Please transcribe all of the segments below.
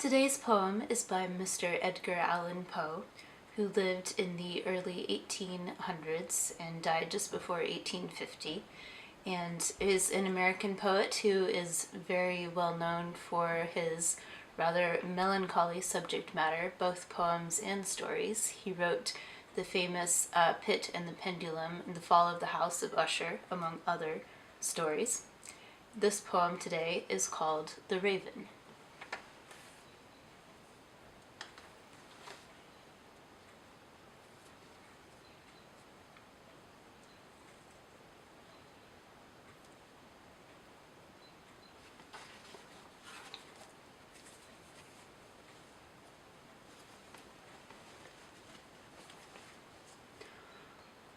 Today's poem is by Mr. Edgar Allan Poe, who lived in the early 1800s and died just before 1850, and is an American poet who is very well known for his rather melancholy subject matter, both poems and stories. He wrote the famous Pit and the Pendulum and The Fall of the House of Usher, among other stories. This poem today is called The Raven.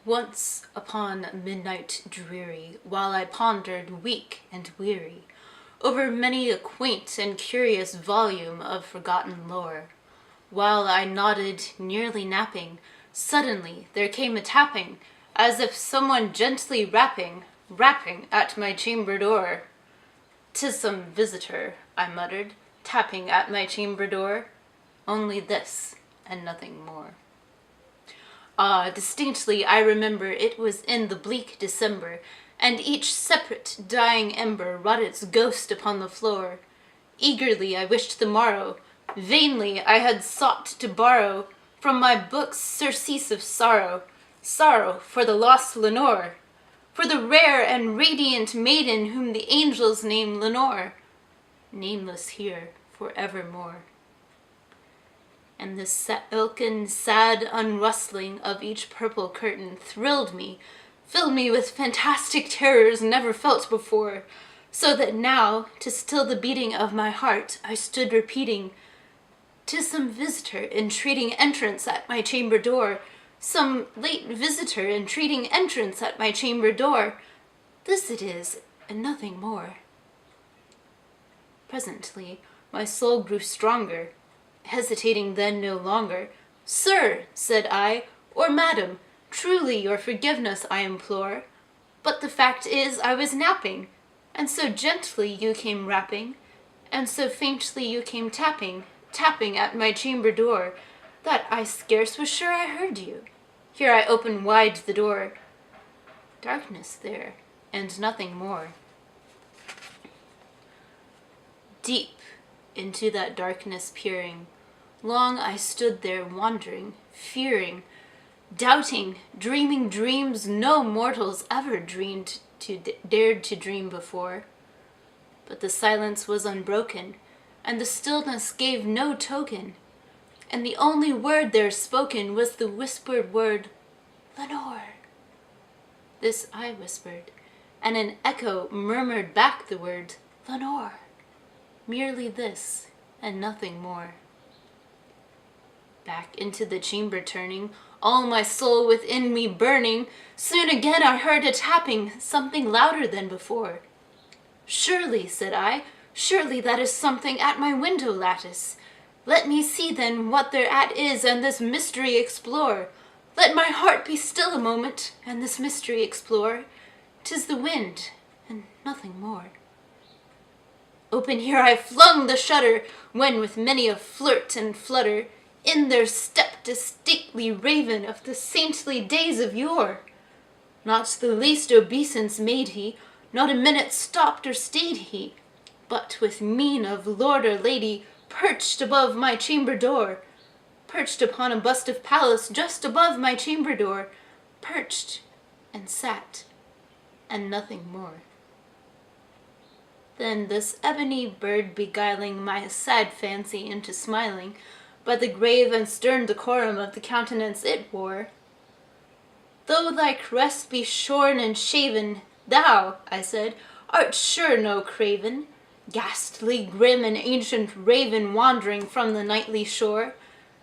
Once upon midnight dreary, while I pondered weak and weary over many a quaint and curious volume of forgotten lore, while I nodded, nearly napping, suddenly there came a tapping, as if someone gently rapping at my chamber door. "'Tis some visitor," I muttered, tapping at my chamber door. Only this, and nothing more. Ah, distinctly I remember it was in the bleak December, and each separate dying ember wrought its ghost upon the floor. Eagerly I wished the morrow, vainly I had sought to borrow from my books surcease of sorrow, sorrow for the lost Lenore, for the rare and radiant maiden whom the angels name Lenore, nameless here for evermore. And the silken, sad unrustling of each purple curtain thrilled me, filled me with fantastic terrors never felt before, so that now, to still the beating of my heart, I stood repeating, "'Tis some visitor entreating entrance at my chamber door, some late visitor entreating entrance at my chamber door. This it is, and nothing more." Presently, my soul grew stronger, hesitating then no longer. "Sir," said I, "or madam, truly your forgiveness I implore, but the fact is I was napping, and so gently you came rapping, and so faintly you came tapping at my chamber door, that I scarce was sure I heard you. Here I open wide the door. Darkness there, and nothing more." Deep into that darkness peering, long I stood there wandering, fearing, doubting, dreaming dreams no mortals ever dared to dream before. But the silence was unbroken, and the stillness gave no token, and the only word there spoken was the whispered word, "Lenore." This I whispered, and an echo murmured back the word, "Lenore." Merely this, and nothing more. Back into the chamber turning, all my soul within me burning, soon again I heard a tapping, something louder than before. "Surely," said I, "surely that is something at my window lattice. Let me see then what thereat is, and this mystery explore. Let my heart be still a moment, and this mystery explore. 'Tis the wind, and nothing more." Open here I flung the shutter, when with many a flirt and flutter, in there stepped a stately raven of the saintly days of yore. Not the least obeisance made he, not a minute stopped or stayed he, but with mien of lord or lady perched above my chamber door, perched upon a bust of Pallas just above my chamber door, perched and sat, and nothing more. Then this ebony bird beguiling my sad fancy into smiling, by the grave and stern decorum of the countenance it wore. "Though thy crest be shorn and shaven, thou," I said, "art sure no craven, ghastly, grim, and ancient raven wandering from the nightly shore.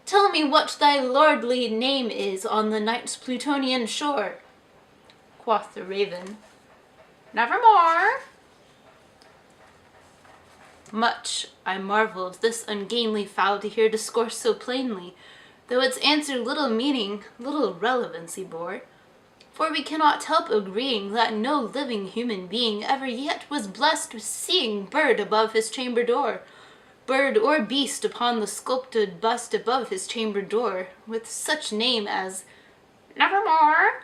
Tell me what thy lordly name is on the night's Plutonian shore." Quoth the raven, "Nevermore." Much I marvelled this ungainly fowl to hear discourse so plainly, though its answer little meaning, little relevancy bore. For we cannot help agreeing that no living human being ever yet was blessed with seeing bird above his chamber door, bird or beast upon the sculpted bust above his chamber door, with such name as Nevermore.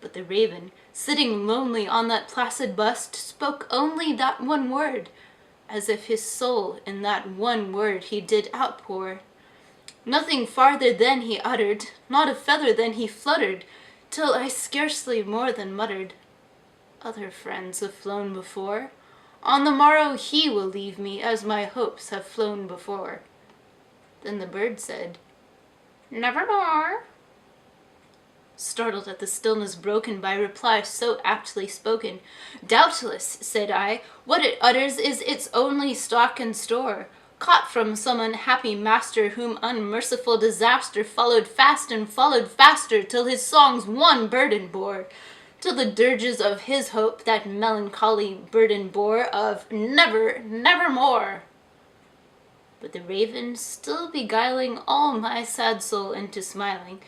But the raven, sitting lonely on that placid bust, spoke only that one word, as if his soul in that one word he did outpour. Nothing farther than he uttered, not a feather than he fluttered, till I scarcely more than muttered, Other friends have flown before. On the morrow he will leave me, as my hopes have flown before. Then the bird said, Nevermore. Startled at the stillness broken by reply so aptly spoken, Doubtless, said I, what it utters is its only stock and store, caught from some unhappy master whom unmerciful disaster followed fast and followed faster, till his songs one burden bore, till the dirges of his hope that melancholy burden bore of never, nevermore. But the raven, still beguiling all my sad soul into smiling,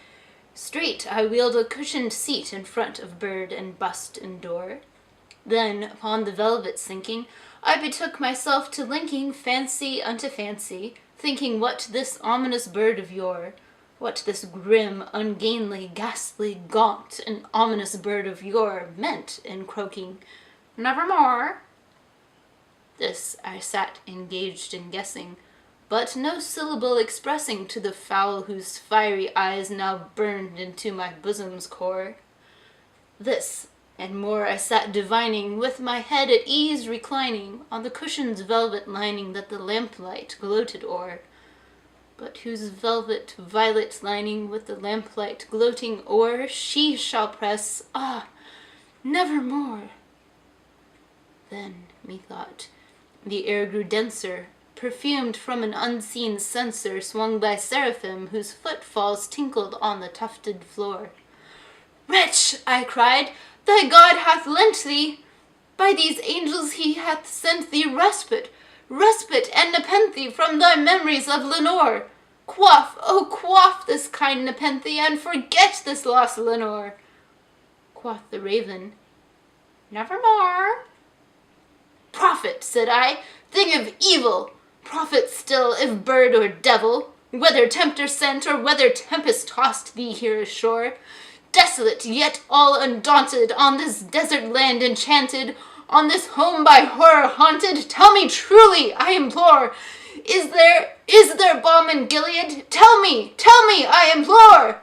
straight I wheeled a cushioned seat in front of bird and bust and door. Then, upon the velvet sinking, I betook myself to linking fancy unto fancy, thinking what this ominous bird of yore, what this grim, ungainly, ghastly, gaunt, and ominous bird of yore meant in croaking, Nevermore. This I sat engaged in guessing, but no syllable expressing to the fowl whose fiery eyes now burned into my bosom's core. This and more I sat divining, with my head at ease reclining on the cushion's velvet lining that the lamplight gloated o'er, but whose velvet violet lining with the lamplight gloating o'er she shall press, nevermore. Then, methought, the air grew denser, perfumed from an unseen censer swung by seraphim whose footfalls tinkled on the tufted floor. Wretch, I cried, thy God hath lent thee, by these angels he hath sent thee respite and nepenthe from thy memories of Lenore. Quaff, oh quaff this kind nepenthe, and forget this lost Lenore. Quoth the raven, Nevermore. Prophet, said I, thing of evil, prophet still, if bird or devil, whether tempter sent or whether tempest tossed thee here ashore, desolate yet all undaunted, on this desert land enchanted, on this home by horror haunted, tell me truly, I implore, is there balm in Gilead? Tell me, I implore.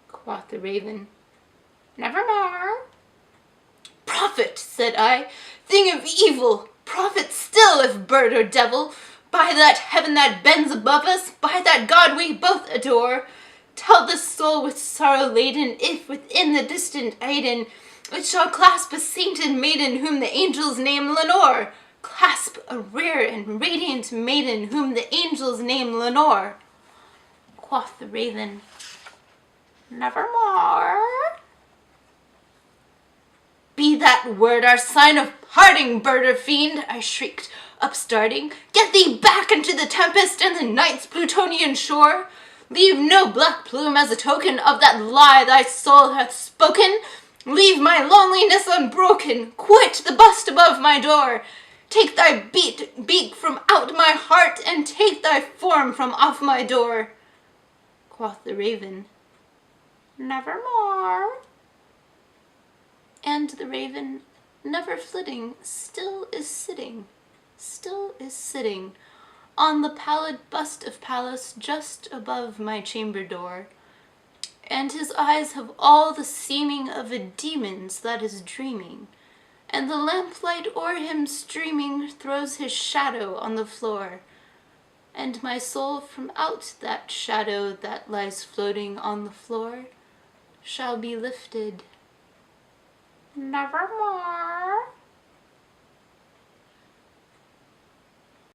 Quoth the raven, Nevermore. Prophet, said I, thing of evil, prophet still, if bird or devil, by that heaven that bends above us, by that God we both adore, tell this soul with sorrow laden, if within the distant Aiden it shall clasp a sainted maiden whom the angels name Lenore, clasp a rare and radiant maiden whom the angels name Lenore. Quoth the raven, Nevermore. Be that word our sign of parting, bird or fiend, I shrieked, upstarting. Get thee back into the tempest and the night's Plutonian shore. Leave no black plume as a token of that lie thy soul hath spoken. Leave my loneliness unbroken. Quit the bust above my door. Take thy beak from out my heart, and take thy form from off my door. Quoth the raven, Nevermore. And the raven, never flitting, still is sitting on the pallid bust of Pallas just above my chamber door, and his eyes have all the seeming of a demon's that is dreaming, and the lamplight o'er him streaming throws his shadow on the floor, and my soul from out that shadow that lies floating on the floor shall be lifted. Nevermore.